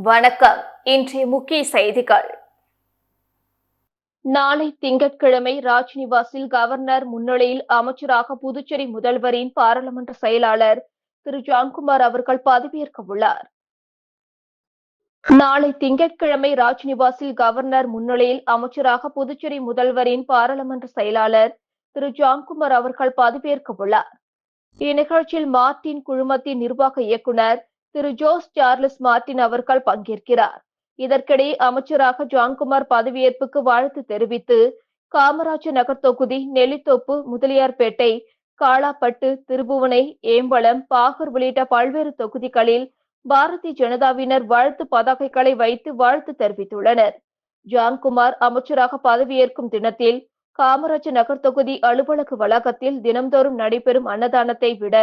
வணக்கம். இன்றைய முக்கிய செய்திகள். நாளை திங்கட்கிழமை ராஜ்நிவாசில் கவர்னர் முன்னிலையில் அமைச்சராக புதுச்சேரி முதல்வரின் பாராளுமன்ற செயலாளர் திரு ஜான்குமார் அவர்கள் பதவியேற்க உள்ளார். நாளை திங்கட்கிழமை ராஜ்நிவாசில் கவர்னர் முன்னிலையில் அமைச்சராக புதுச்சேரி முதல்வரின் பாராளுமன்ற செயலாளர் திரு ஜான்குமார் அவர்கள் பதவியேற்க உள்ளார். இந்நிகழ்ச்சியில் மார்டின் குழுமத்தின் நிர்வாக இயக்குநர் திரு ஜோஸ் சார்லஸ் மார்டின் அவர்கள் பங்கேற்கிறார். இதற்கிடையே அமைச்சராக ஜான்குமார் பதவியேற்புக்கு வாழ்த்து தெரிவித்து காமராஜர் நகர் தொகுதி, நெல்லித்தோப்பு, முதலியார்பேட்டை, காலாப்பட்டு, திருபுவனை, ஏம்பலம், பாகூர் உள்ளிட்ட பல்வேறு தொகுதிகளில் பாரதிய ஜனதாவினர் வாழ்த்து பதாகைகளை வைத்து வாழ்த்து தெரிவித்துள்ளனர். ஜான்குமார் அமைச்சராக பதவியேற்கும் தினத்தில் காமராஜர் நகர் தொகுதி அலுவலக வளாகத்தில் தினம்தோறும் நடைபெறும் அன்னதானத்தை விட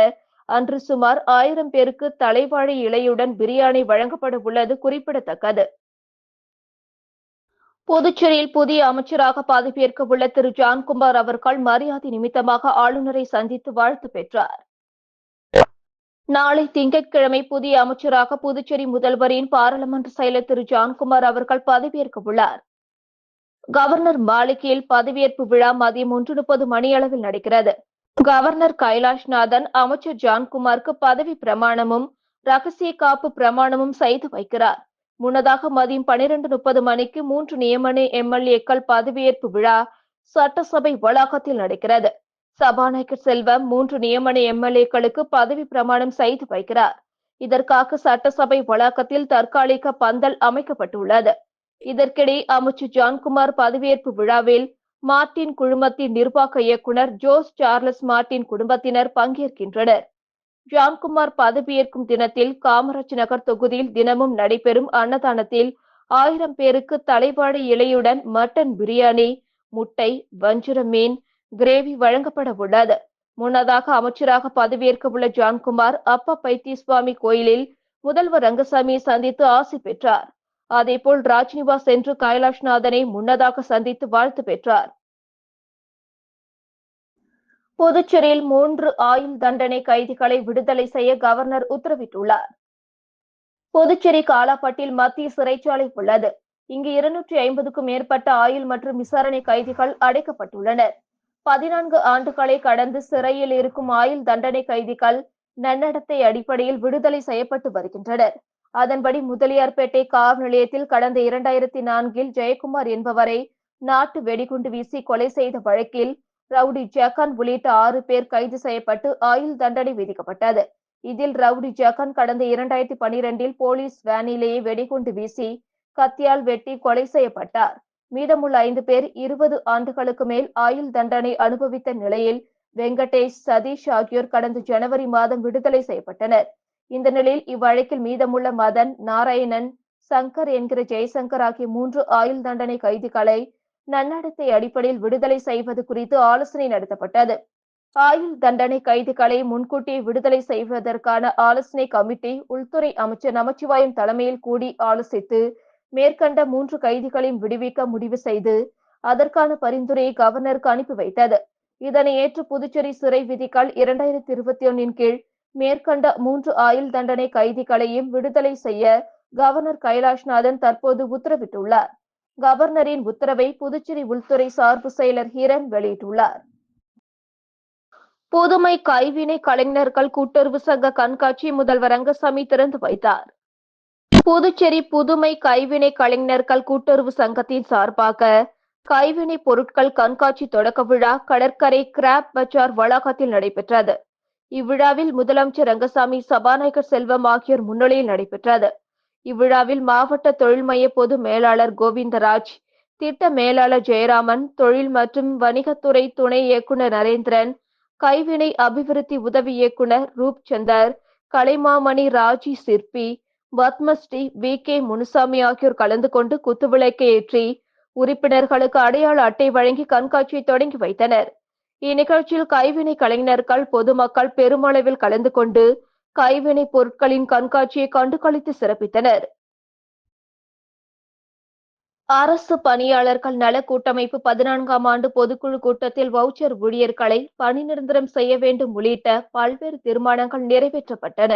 அன்று சுமார் 1000 பேருக்கு தலைவாழை இலையுடன் பிரியாணி வழங்கப்பட உள்ளது குறிப்பிடத்தக்கது. புதுச்சேரியில் புதிய அமைச்சராக பதவியேற்க உள்ள திரு ஜான்குமார் அவர்கள் மரியாதை நிமித்தமாக ஆளுநரை சந்தித்து வாழ்த்து பெற்றார். நாளை திங்கட்கிழமை புதிய அமைச்சராக புதுச்சேரி முதல்வரின் பாராளுமன்ற செயலர் திரு ஜான்குமார் அவர்கள் பதவியேற்க உள்ளார். கவர்னர் மாளிகையில் பதவியேற்பு விழா மதியம் 1:30 மணியளவில் நடக்கிறது. கவர்னர் கைலாஷ்நாதன் அமைச்சர் ஜான்குமாருக்கு பதவி பிரமாணமும் ரகசிய காப்பு பிரமாணமும் செய்து வைக்கிறார். முன்னதாக மதியம் 12:30 மணிக்கு 3 நியமன எம்எல்ஏக்கள் பதவியேற்பு விழா சட்டசபை வளாகத்தில் நடக்கிறது. சபாநாயகர் செல்வம் 3 நியமன எம்எல்ஏக்களுக்கு பதவி பிரமாணம் செய்து வைக்கிறார். இதற்காக சட்டசபை வளாகத்தில் தற்காலிக பந்தல் அமைக்கப்பட்டுள்ளது. இதற்கிடையே அமைச்சர் ஜான்குமார் பதவியேற்பு விழாவில் மார்டின் குழுமத்தின் நிர்வாக இயக்குநர் ஜோஸ் சார்லஸ் மார்டின் குடும்பத்தினர் பங்கேற்கின்றனர். ஜான்குமார் பதவியேற்கும் தினத்தில் காமராஜ் நகர் தொகுதியில் தினமும் நடைபெறும் அன்னதானத்தில் 1000 பேருக்கு தலைவாழை இலையுடன் மட்டன் பிரியாணி, முட்டை, வஞ்சிர மீன் கிரேவி வழங்கப்பட உள்ளது. முன்னதாக அமைச்சராக பதவியேற்க உள்ள ஜான்குமார் அப்பா பைத்தியசுவாமி கோயிலில் முதல்வர் ரங்கசாமியை சந்தித்து ஆசி பெற்றார். அதேபோல் ராஜ்நிவாஸ் சென்று கைலாஷ்நாதனை முன்னதாக சந்தித்து வாழ்த்து பெற்றார். புதுச்சேரியில் 3 ஆயுள் தண்டனை கைதிகளை விடுதலை செய்ய கவர்னர் உத்தரவிட்டுள்ளார். புதுச்சேரி காலாப்பட்டில் மத்திய சிறைச்சாலை உள்ளது. இங்கு 250க்கும் மேற்பட்ட ஆயுள் மற்றும் விசாரணை கைதிகள் அடைக்கப்பட்டுள்ளனர். 14 ஆண்டுகளை கடந்து சிறையில் இருக்கும் ஆயுள் தண்டனை கைதிகள் நன்னடத்தை அடிப்படையில் விடுதலை செய்யப்பட்டு வருகின்றனர். அதன்படி முதலியார்பேட்டை காவல் நிலையத்தில் கடந்த 2004இல் ஜெயக்குமார் என்பவரை நாட்டு வெடிகுண்டு வீசி கொலை செய்த வழக்கில் ரவுடி ஜக்கான் உள்ளிட்ட 6 பேர் கைது செய்யப்பட்டு ஆயுள் தண்டனை விதிக்கப்பட்டது. இதில் ரவுடி ஜக்கான் கடந்த 2012இல் போலீஸ் வேனிலேயே வெடிகுண்டு வீசி கத்தியால் வெட்டி கொலை செய்யப்பட்டார். மீதமுள்ள 5 பேர் 20 ஆண்டுகளுக்கு மேல் ஆயுள் தண்டனை அனுபவித்த நிலையில் வெங்கடேஷ், சதீஷ் ஆகியோர் கடந்த ஜனவரி மாதம் விடுதலை செய்யப்பட்டனர். இந்த நிலையில் இவ்வழக்கில் மீதமுள்ள மதன், நாராயணன், சங்கர் என்கிற ஜெய்சங்கர் ஆகிய 3 ஆயுள் தண்டனை கைதிகளை நன்னடத்தை அடிப்படையில் விடுதலை செய்வது குறித்து ஆலோசனை நடத்தப்பட்டது. ஆயுள் தண்டனை கைதிகளை முன்கூட்டியே விடுதலை செய்வதற்கான ஆலோசனை கமிட்டி உள்துறை அமைச்சர் நமச்சிவாயம் தலைமையில் கூடி ஆலோசித்து மேற்கண்ட 3 கைதிகளையும் விடுவிக்க முடிவு செய்து அதற்கான பரிந்துரையை கவர்னருக்கு அனுப்பி வைத்தது. இதனை ஏற்று புதுச்சேரி சிறை விதிகள் 2021 கீழ் மேற்கண்ட 3 ஆயுள் தண்டனை கைதிகளையும் விடுதலை செய்ய கவர்னர் கைலாஷ்நாதன் தற்போது உத்தரவிட்டுள்ளார். கவர்னரின் உத்தரவை புதுச்சேரி உள்துறை சார்பு செயலர் ஹீரன் வெளியிட்டுள்ளார். புதுமை கைவினை கலைஞர்கள் கூட்டுறவு சங்க கண்காட்சி முதல்வர் ரங்கசாமி திறந்து வைத்தார். புதுச்சேரி புதுமை கைவினை கலைஞர்கள் கூட்டுறவு சங்கத்தின் சார்பாக கைவினை பொருட்கள் கண்காட்சி தொடக்க விழா கடற்கரை கிராப் பஜார் வளாகத்தில் நடைபெற்றது. இவ்விழாவில் முதலமைச்சர் ரங்கசாமி, சபாநாயகர் செல்வம் ஆகியோர் முன்னிலையில் நடைபெற்றது. இவ்விழாவில் மாவட்ட தொழில் மைய பொது மேலாளர் கோவிந்தராஜ், திட்ட மேலாளர் ஜெயராமன், தொழில் மற்றும் வணிகத்துறை துணை இயக்குநர் நரேந்திரன், கைவினை அபிவிருத்தி உதவி இயக்குநர் ரூப்சந்தர், கலைமாமணி ராஜி சிற்பி, பத்மஸ்ரீ வி.கே. முனுசாமி ஆகியோர் கலந்து கொண்டு குத்துவிளக்கை ஏற்றி உறுப்பினர்களுக்கு அடையாள அட்டை வழங்கி கண்காட்சியை தொடங்கி வைத்தனர். இந்நிகழ்ச்சியில் கைவினை கலைஞர்கள், பொதுமக்கள் பெருமளவில் கலந்து கொண்டு கைவினை பொருட்களின் கண்காட்சியை கண்டுகளித்து சிறப்பித்தனர். அரசு பணியாளர்கள் நல கூட்டமைப்பு 14ஆம் ஆண்டு பொதுக்குழு கூட்டத்தில் வவுச்சர் ஊழியர்களை பணி நிரந்தரம் செய்ய வேண்டும் உள்ளிட்ட பல்வேறு தீர்மானங்கள் நிறைவேற்றப்பட்டன.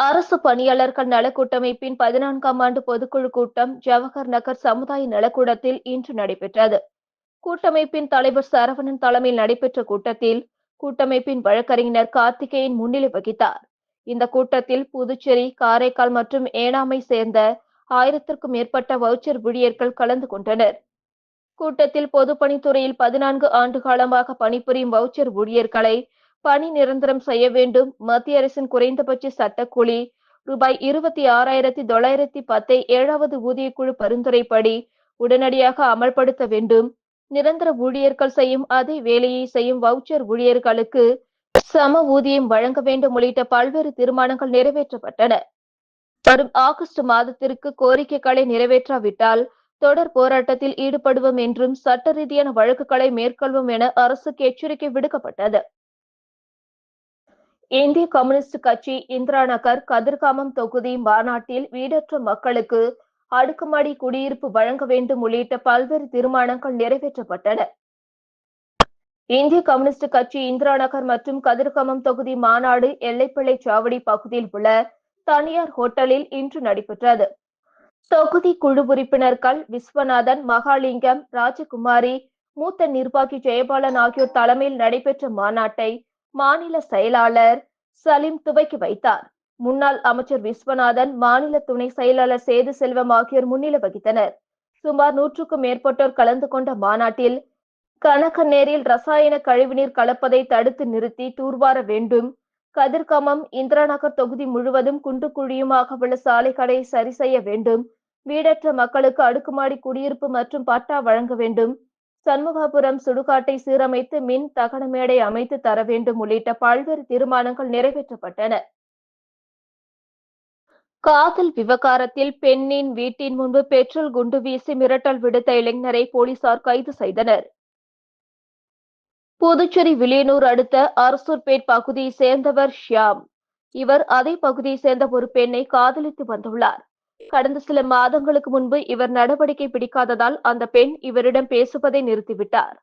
அரசு பணியாளர்கள் நல கூட்டமைப்பின் 14ஆம் ஆண்டு பொதுக்குழு கூட்டம் ஜவஹர் நகர் சமுதாய நலக்கூடத்தில் இன்று நடைபெற்றது. கூட்டமைப்பின் தலைவர் சரவணன் தலைமையில் நடைபெற்ற கூட்டத்தில் கூட்டமைப்பின் வழக்கறிஞர் கார்த்திகேயன் முன்னிலை வகித்தார். இந்த கூட்டத்தில் புதுச்சேரி, காரைக்கால் மற்றும் ஏனாமை சேர்ந்த 1000க்கும் மேற்பட்ட வவுச்சர் ஊழியர்கள் கலந்து கொண்டனர். கூட்டத்தில் பொதுப்பணித்துறையில் 14 ஆண்டு காலமாக பணிபுரியும் வவுச்சர் ஊழியர்களை பணி நிரந்தரம் செய்ய வேண்டும். மத்திய அரசின் குறைந்தபட்ச சட்டக்கூலி ரூபாய் 26,910 7வது ஊதியக்குழு பரிந்துரைப்படி உடனடியாக அமல்படுத்த வேண்டும். நிரந்தர ஊழியர்கள் செய்யும் அதே வேலையை செய்யும் வவுச்சர் ஊழியர்களுக்கு சம ஊதியம் வழங்க வேண்டும் உள்ளிட்ட பல்வேறு தீர்மானங்கள் நிறைவேற்றப்பட்டன. வரும் ஆகஸ்ட் மாதத்திற்கு கோரிக்கைகளை நிறைவேற்றாவிட்டால் தொடர் போராட்டத்தில் ஈடுபடுவோம் என்றும் சட்ட ரீதியான வழக்குகளை மேற்கொள்வோம் என அரசுக்கு எச்சரிக்கை விடுக்கப்பட்டது. இந்திய கம்யூனிஸ்ட் கட்சி இந்திரா நகர் கதிர்காமம் தொகுதி மாநாட்டில் வீடற்ற மக்களுக்கு அடுக்குமாடி குடியிருப்பு வழங்க வேண்டும் உள்ளிட்ட பல்வேறு தீர்மானங்கள் நிறைவேற்றப்பட்டன. இந்திய கம்யூனிஸ்ட் கட்சி இந்திரா நகர் மற்றும் கதிர்காமம் தொகுதி மாநாடு எல்லைப்பிள்ளை சாவடி பகுதியில் உள்ள தனியார் ஹோட்டலில் இன்று நடைபெற்றது. தொகுதி குழு உறுப்பினர்கள் விஸ்வநாதன், மகாலிங்கம், ராஜகுமாரி, மூத்த நிர்வாகி ஜெயபாலன் ஆகியோர் தலைமையில் நடைபெற்ற மாநாட்டை மாநில செயலாளர் சலீம் துவக்கி வைத்தார். முன்னாள் அமைச்சர் விஸ்வநாதன், மாநில துணை செயலாளர் சேது செல்வம் ஆகியோர் முன்னிலை வகித்தனர். சுமார் 100க்கும் மேற்பட்டோர் கலந்து கொண்ட மாநாட்டில் கனகநேரில் ரசாயன கழிவுநீர் கலப்பதை தடுத்து நிறுத்தி தூர்வார வேண்டும். கதிர்காமம், இந்திரா நகர் தொகுதி முழுவதும் குண்டு குழியுமாக உள்ள சாலைகளை சரி செய்ய வேண்டும். வீடற்ற மக்களுக்கு அடுக்குமாடி குடியிருப்பு மற்றும் பட்டா வழங்க வேண்டும். சண்முகாபுரம் சுடுகாட்டை சீரமைத்து மின் தகன மேடை அமைத்து தர வேண்டும் உள்ளிட்ட பல்வேறு தீர்மானங்கள் நிறைவேற்றப்பட்டன. காதல் விவகாரத்தில் பெண்ணின் வீட்டின் முன்பு பெட்ரோல் குண்டு வீசி மிரட்டல் விடுத்த இளைஞரை போலீசார் கைது செய்தனர். புதுச்சேரி வில்லியனூர் அடுத்த அரசூர்பேட் பகுதியை சேர்ந்தவர் ஷியாம். இவர் அதே பகுதியை சேர்ந்த ஒரு பெண்ணை காதலித்து வந்துள்ளார். கடந்த சில மாதங்களுக்கு முன்பு இவர் நடவடிக்கை பிடிக்காததால் அந்த பெண் இவரிடம் பேசுவதை நிறுத்திவிட்டார்.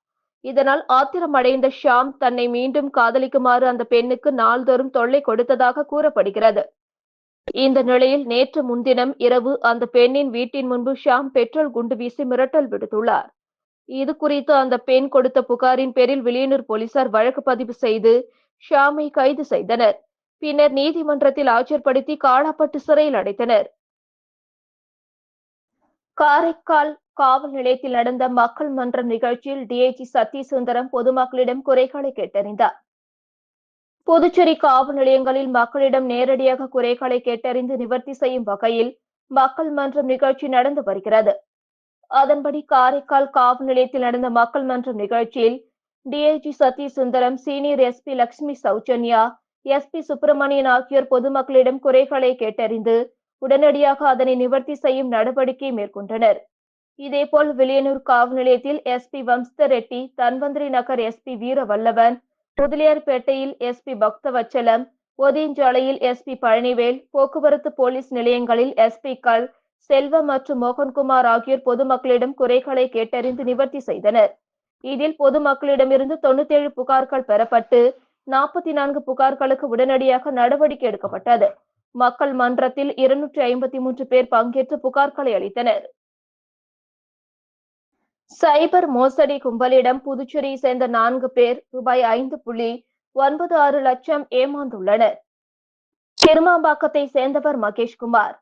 இதனால் ஆத்திரமடைந்த ஷியாம் தன்னை மீண்டும் காதலிக்குமாறு அந்த பெண்ணுக்கு நாள்தோறும் தொல்லை கொடுத்ததாக கூறப்படுகிறது. இந்த நிலையில் நேற்று முன்தினம் இரவு அந்த பெண்ணின் வீட்டின் முன்பு ஷியாம் பெட்ரோல் குண்டு வீசி மிரட்டல் விடுத்துள்ளார். இது குறித்து அந்த பெண் கொடுத்த புகாரின் பேரில் வில்லியனூர் போலீசார் வழக்கு பதிவு செய்து ஷியாமை கைது செய்தனர். பின்னர் நீதிமன்றத்தில் ஆஜர்படுத்தி காலாப்பட்டு சிறையில் அடைத்தனர். காரைக்கால் காவல் நிலையத்தில் நடந்த மக்கள் மன்ற நிகழ்ச்சியில் டிஐஜி சத்யசுந்தரம் பொதுமக்களிடம் குறைகளை கேட்டறிந்தார். புதுச்சேரி காவல் நிலையங்களில் மக்களிடம் நேரடியாக குறைகளை கேட்டறிந்து நிவர்த்தி செய்யும் வகையில் மக்கள் மன்றம் நிகழ்ச்சி நடந்து வருகிறது. அதன்படி காரைக்கால் காவல் நிலையத்தில் நடந்த மக்கள் மன்றம் நிகழ்ச்சியில் DIG Sathyasundaram, senior SP Lakshmi Soujanya, SP Subramanian ஆகியோர் பொதுமக்களிடம் குறைகளை கேட்டறிந்து உடனடியாக அதனை நிவர்த்தி செய்யும் நடவடிக்கை மேற்கொண்டனர். இதேபோல் வில்லியனூர் காவல் நிலையத்தில் எஸ்பி வம்ச ரெட்டி, தன்வந்திரி நகர் எஸ்பி வீரவல்லவன், முதலியார்பேட்டையில் எஸ்பி பக்தவச்சலம், ஒதியஞ்சாலையில் எஸ்பி பழனிவேல், போக்குவரத்து போலீஸ் நிலையங்களில் எஸ்பிக்கள் செல்வம் மற்றும் மோகன்குமார் ஆகியோர் பொதுமக்களிடம் குறைகளை கேட்டறிந்து நிவர்த்தி செய்தனர். இதில் பொதுமக்களிடமிருந்து 97 புகார்கள் பெறப்பட்டு 44 புகார்களுக்கு உடனடியாக நடவடிக்கை எடுக்கப்பட்டது. மக்கள் மன்றத்தில் 253 பேர் பங்கேற்று புகார்களை அளித்தனர். சைபர் மோசடி கும்பலிடம் புதுச்சேரியை சேர்ந்த 4 பேர் ரூபாய் 5.96 லட்சம் ஏமாந்துள்ளனர். திருமாம்பாக்கத்தை சேர்ந்தவர் மகேஷ்குமார்.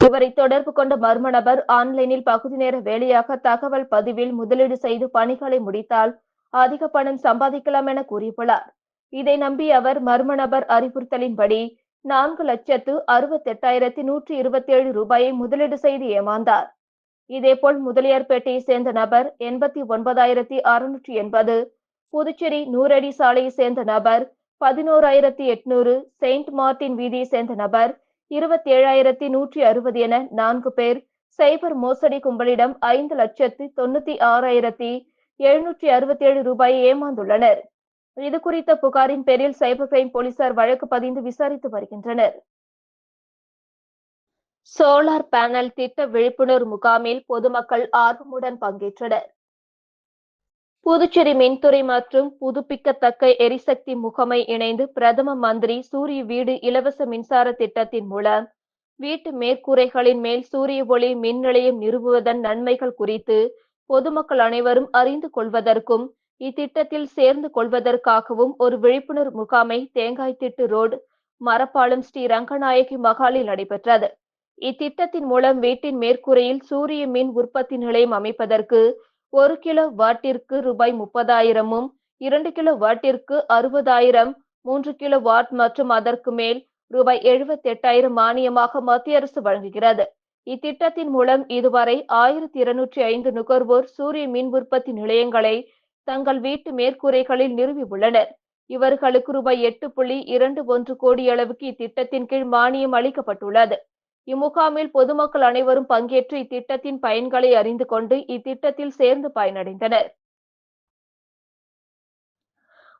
இவரை தொடர்பு கொண்ட மர்ம நபர் ஆன்லைனில் பகுதி நேர வேலையாக தகவல் பதிவில் முதலீடு செய்து பணிகளை முடித்தால் அதிக பணம் சம்பாதிக்கலாம் என கூறியுள்ளார். இதை நம்பி அவர் மர்ம நபர் அறிவுறுத்தலின்படி 4,68,127 ரூபாயை முதலீடு செய்து ஏமாந்தார். இதேபோல் முதலியார்பேட்டையை சேர்ந்த நபர் 89,680, புதுச்சேரி நூறடி சாலையை சேர்ந்த நபர் 11,800, செயின்ட் மார்டின் வீதியை சேர்ந்த நபர் 27,160 என 4 பேர் சைபர் மோசடி கும்பலிடம் 5,96,767 ரூபாயை ஏமாந்துள்ளனர். இது குறித்த புகாரின் பேரில் சைபர் கிரைம் போலீசார் வழக்கு பதிந்து விசாரித்து வருகின்றனர். சோலார் பேனல் திட்ட விழிப்புணர்வு முகாமில் பொதுமக்கள் ஆர்வமுடன் பங்கேற்றனர். புதுச்சேரி மின்துறை மற்றும் புதுப்பிக்கத்தக்க எரிசக்தி முகமை இணைந்து பிரதம மந்திரி சூரிய வீடு இலவச மின்சார திட்டத்தின் மூலம் வீட்டு மேற்கூரைகளின் மேல் சூரிய ஒளி மின் நிலையம் நிறுவுவதன் நன்மைகள் குறித்து பொதுமக்கள் அனைவரும் அறிந்து கொள்வதற்கும் இத்திட்டத்தில் சேர்ந்து கொள்வதற்காகவும் ஒரு விழிப்புணர்வு முகாமை தேங்காய்திட்டு ரோடு மரப்பாலம் ஸ்ரீ ரங்கநாயகி மகாலில் நடைபெற்றது. இத்திட்டத்தின் மூலம் வீட்டின் மேற்கூரையில் சூரிய மின் உற்பத்தி நிலையம் அமைப்பதற்கு 1 கிலோ வாட்டிற்கு ரூபாய் 30,000 2 கிலோ வாட்டிற்கு 60,000 3 கிலோ வாட் மற்றும் அதற்கு மேல் ரூபாய் 78,000 மானியமாக மத்திய அரசு வழங்குகிறது. இத்திட்டத்தின் மூலம் இதுவரை 1205 நுகர்வோர் சூரிய மின் உற்பத்தி நிலையங்களை தங்கள் வீட்டு மேற்கூரைகளில் நிறுவியுள்ளனர். இவர்களுக்கு ரூபாய் 8.21 கோடி அளவுக்கு இத்திட்டத்தின் கீழ் மானியம் அளிக்கப்பட்டுள்ளது. இம்முகாமில் பொதுமக்கள் அனைவரும் பங்கேற்று இத்திட்டத்தின் பயன்களை அறிந்து கொண்டு இத்திட்டத்தில் சேர்ந்து பயனடைந்தனர்.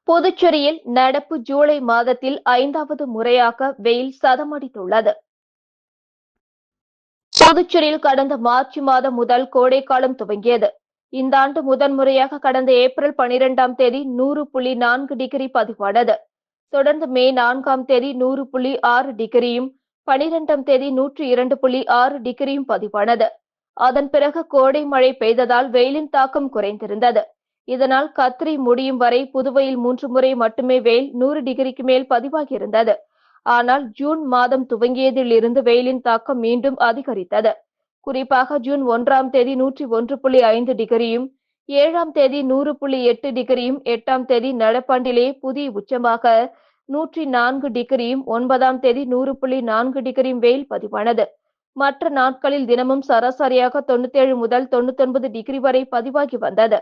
புதுச்சேரியில் நடப்பு ஜூலை மாதத்தில் 5வது முறையாக வெயில் சதமடித்துள்ளது. புதுச்சேரியில் கடந்த மார்ச் மாதம் முதல் கோடைக்காலம் துவங்கியது. இந்த ஆண்டு முதன்முறையாக கடந்த ஏப்ரல் 12ஆம் தேதி 100.4 டிகிரி பதிவானது. தொடர்ந்து மே 4ஆம் தேதி 100.6 டிகிரியும் 12ஆம் தேதி 102.6 டிகிரியும் பதிவானது. அதன் பிறகு கோடை மழை பெய்ததால் வெயிலின் தாக்கம் குறைந்திருந்தது. இதனால் கத்திரி முடியும் வரை புதுவையில் 3 முறை மட்டுமே வெயில் 100 டிகிரிக்கு மேல் பதிவாகியிருந்தது. ஆனால் ஜூன் மாதம் துவங்கியதில் இருந்து வெயிலின் தாக்கம் மீண்டும் அதிகரித்தது. குறிப்பாக ஜூன் 1ஆம் தேதி 101.5 டிகிரியும் 7ஆம் தேதி 100.8 டிகிரியும் 8ஆம் தேதி நடப்பாண்டிலேயே புதிய உச்சமாக 104 டிகிரியும் 9ஆம் தேதி 100.4 டிகிரியும் வெயில் பதிவானது. மற்ற நாட்களில் தினமும் சராசரியாக 97 முதல் 99 டிகிரி வரை பதிவாகி வந்தது.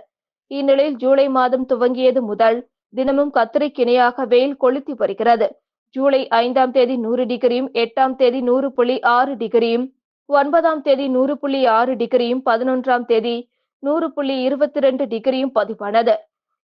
இந்நிலையில் ஜூலை மாதம் துவங்கியது முதல் தினமும் கத்திரிக்கு இணையாக வெயில் கொளுத்தி வருகிறது. ஜூலை 5ஆம் தேதி 100 டிகிரியும் 8ஆம் தேதி 100.6 டிகிரியும் 9ஆம் தேதி 100.6 டிகிரியும் 11ஆம் தேதி 100.22 டிகிரியும் பதிவானது.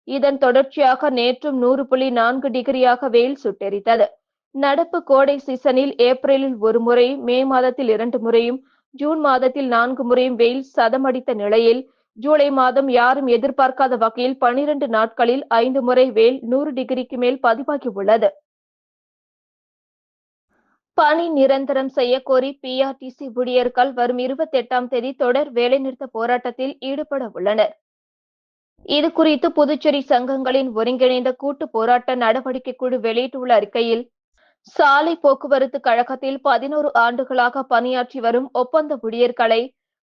இதன் தொடர்ச்சியாக நேற்றும் 100.4 டிகிரியாக வெயில் சுட்டெரித்தது. நடப்பு கோடை சீசனில் ஏப்ரலில் ஒரு முறை, மே மாதத்தில் 2 முறையும், ஜூன் மாதத்தில் 4 முறையும் வெயில் சதமடித்த நிலையில் ஜூலை மாதம் யாரும் எதிர்பார்க்காத வகையில் 12 நாட்களில் 5 முறை வெயில் 100 டிகிரிக்கு மேல் பதிவாகியுள்ளது. பணி நிரந்தரம் செய்ய கோரி பிஆர்டிசி ஊழியர்கள் வரும் 28ஆம் தேதி தொடர் வேலைநிறுத்த போராட்டத்தில் ஈடுபட உள்ளனர். இதுகுறித்து புதுச்சேரி சங்கங்களின் ஒருங்கிணைந்த கூட்டு போராட்ட நடவடிக்கை குழு வெளியிட்டுள்ள அறிக்கையில், சாலை போக்குவரத்து கழகத்தில் 11 ஆண்டுகளாக பணியாற்றி வரும் ஒப்பந்த ஊழியர்களை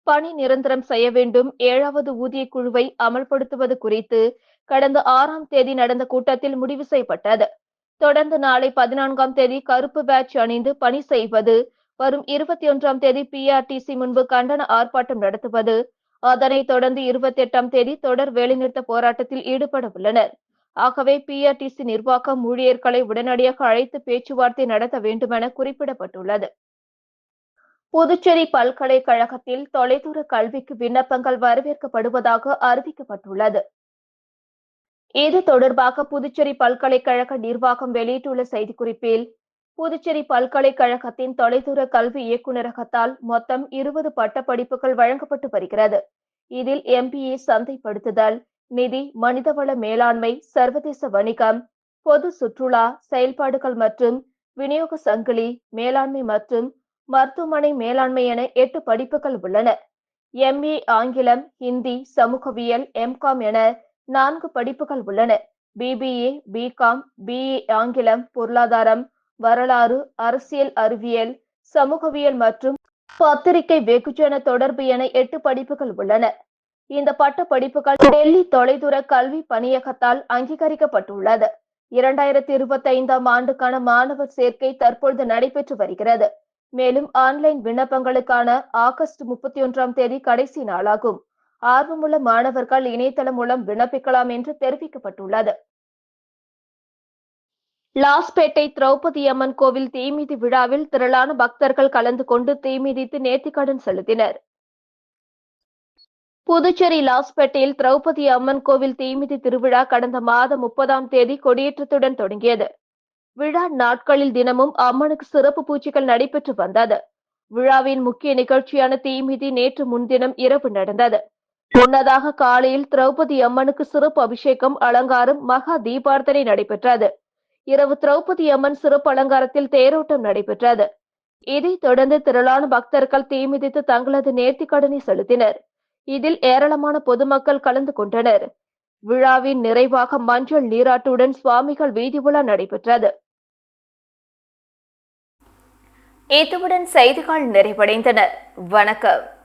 பணி நிரந்தரம் செய்ய வேண்டும், 7வது ஊதிய குழுவை அமல்படுத்துவது குறித்து கடந்த 6ஆம் தேதி நடந்த கூட்டத்தில் முடிவு செய்யப்பட்டது. தொடர்ந்து நாளை 14ஆம் தேதி கருப்பு பேட்ஜ் அணிந்து பணி செய்வது, வரும் 21ஆம் தேதி பிஆர்டிசி முன்பு கண்டன ஆர்ப்பாட்டம் நடத்துவது, அதனைத் தொடர்ந்து 28ஆம் தேதி தொடர் வேலைநிறுத்த போராட்டத்தில் ஈடுபட உள்ளனர். ஆகவே பிஆர்டிசி நிர்வாகம் ஊழியர்களை உடனடியாக அழைத்து பேச்சுவார்த்தை நடத்த வேண்டுமென குறிப்பிடப்பட்டுள்ளது. புதுச்சேரி பல்கலைக்கழகத்தில் தொலைதூர கல்விக்கு விண்ணப்பங்கள் வரவேற்கப்படுவதாக அறிவிக்கப்பட்டுள்ளது. இது தொடர்பாக புதுச்சேரி பல்கலைக்கழக நிர்வாகம் வெளியிட்டுள்ள செய்திக்குறிப்பில், புதுச்சேரி பல்கலைக்கழகத்தின் தொலைதூர கல்வி இயக்குநரகத்தால் மொத்தம் 20 பட்டப்படிப்புகள் வழங்கப்பட்டு வருகிறது. இதில் MBA சந்தைப்படுத்துதல், நிதி, மனிதவள மேலாண்மை, சர்வதேச வணிகம், பொது சுற்றுலா, செயல்பாடுகள் மற்றும் விநியோக சங்கிலி, மேலாண்மை மற்றும் மருத்துவமனை மேலாண்மை என 8 படிப்புகள் உள்ளன. MA ஆங்கிலம், ஹிந்தி, சமூகவியல், MCOM என 4 படிப்புகள் உள்ளன. BBA, BCom, BA ஆங்கிலம், பொருளாதாரம், வரலாறு, அரசியல் அறிவியல், சமூகவியல் மற்றும் பத்திரிகை வெகுஜன தொடர்பு என 8 படிப்புகள் உள்ளன. இந்த பட்ட படிப்புகள் டெல்லி தொலைதூர கல்வி பணியகத்தால் அங்கீகரிக்கப்பட்டுள்ளது. 2025ஆம் ஆண்டுக்கான மாணவர் சேர்க்கை தற்பொழுது நடைபெற்று வருகிறது. மேலும் ஆன்லைன் விண்ணப்பங்களுக்கான ஆகஸ்ட் 31ஆம் தேதி கடைசி நாளாகும். ஆர்வமுள்ள மாணவர்கள் இணையதளம் மூலம் விண்ணப்பிக்கலாம் என்று தெரிவிக்கப்பட்டுள்ளது. லாஸ்பேட்டை திரௌபதி அம்மன் கோவில் தீமிதி விழாவில் திரளான பக்தர்கள் கலந்து கொண்டு தீமிதித்து நேர்த்திக்கடன் செலுத்தினர். புதுச்சேரி லாஸ்பேட்டையில் திரௌபதி அம்மன் கோவில் தீமிதி திருவிழா கடந்த மாதம் 30ஆம் தேதி கொடியேற்றத்துடன் தொடங்கியது. விழா நாட்களில் தினமும் அம்மனுக்கு சிறப்பு பூஜைகள் நடைபெற்று வந்தது. விழாவின் முக்கிய நிகழ்ச்சியான தீமிதி நேற்று முன்தினம் இரவு நடந்தது. முன்னதாக காலையில் திரௌபதி அம்மனுக்கு சிறப்பு அபிஷேகம், அலங்காரம், மகா தீபார்த்தனை நடைபெற்றது. இரவு திரௌபதி அம்மன் சிறப்பு அலங்காரத்தில் தேரோட்டம் நடைபெற்றது. இதைத் தொடர்ந்து திரளான பக்தர்கள் தீ மிதித்து தங்களது நேர்த்திக்கடனை செலுத்தினர். இதில் ஏராளமான பொதுமக்கள் கலந்து கொண்டனர். விழாவின் நிறைவாக மஞ்சள் நீராட்டுடன் சுவாமிகள் வீதி உலா நடைபெற்றது. இத்துடன் செய்திகள் நிறைவடைந்தன. வணக்கம்.